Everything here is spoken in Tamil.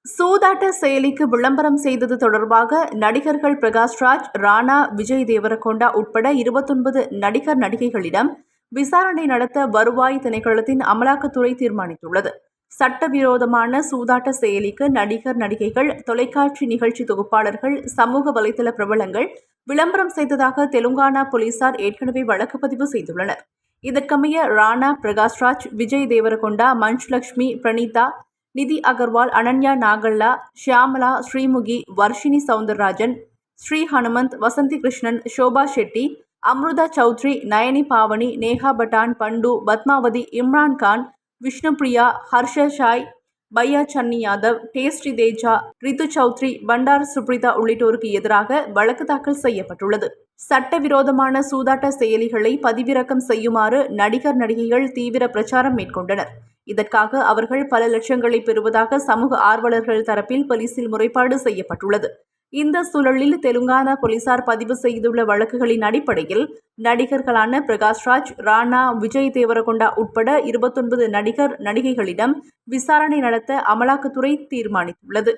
சூதாட்ட செயலிக்கு விளம்பரம் செய்தது தொடர்பாக நடிகர்கள் பிரகாஷ்ராஜ், ராணா, விஜய் தேவரகொண்டா உட்பட 29 நடிகர் நடிகைகளிடம் விசாரணை நடத்த வருவாய் திணைக்களத்தின் அமலாக்கத்துறை தீர்மானித்துள்ளது. சட்டவிரோதமான சூதாட்ட செயலிக்கு நடிகர் நடிகைகள், தொலைக்காட்சி நிகழ்ச்சி தொகுப்பாளர்கள், சமூக வலைதள பிரபலங்கள் விளம்பரம் செய்ததாக தெலுங்கானா போலீசார் ஏற்கனவே வழக்கு பதிவு செய்துள்ளனர். இதற்கமைய ராணா, பிரகாஷ்ராஜ், விஜய் தேவரகொண்டா, மஞ்சுலட்சுமி, பிரணீதா, நிதி அகர்வால், அனன்யா நாகல்லா, ஷியாமலா, ஸ்ரீமுகி, வர்ஷினி சவுந்தரராஜன், ஸ்ரீ ஹனுமந்த், வசந்தி கிருஷ்ணன், ஷோபா ஷெட்டி, அம்ருதா சௌத்ரி, நயனி பாவனி, நேஹா பட்டான், பண்டு, பத்மாவதி, இம்ரான் கான், விஷ்ணுபிரியா, ஹர்ஷ ஷாய், பையா சன்னி யாதவ், டேஸ்டி தேஜா, ரித்து சௌத்ரி, பண்டார் சுப்ரிதா உள்ளிட்டோருக்கு எதிராக வழக்கு தாக்கல் செய்யப்பட்டுள்ளது. சட்டவிரோதமான சூதாட்ட செயலிகளை பதிவிறக்கம் செய்யுமாறு நடிகர் நடிகைகள் தீவிர பிரச்சாரம் மேற்கொண்டனர். இதற்காக அவர்கள் பல லட்சங்களை பெறுவதாக சமூக ஆர்வலர்கள் தரப்பில் போலீசில் முறைப்பாடு செய்யப்பட்டுள்ளது. இந்த சூழலில் தெலுங்கானா போலீசார் பதிவு செய்துள்ள வழக்குகளின் அடிப்படையில் நடிகர்களான பிரகாஷ்ராஜ், ராணா, விஜய் தேவரகொண்டா உட்பட 29 நடிகர் நடிகைகளிடம் விசாரணை நடத்த அமலாக்கத்துறை தீர்மானித்துள்ளது.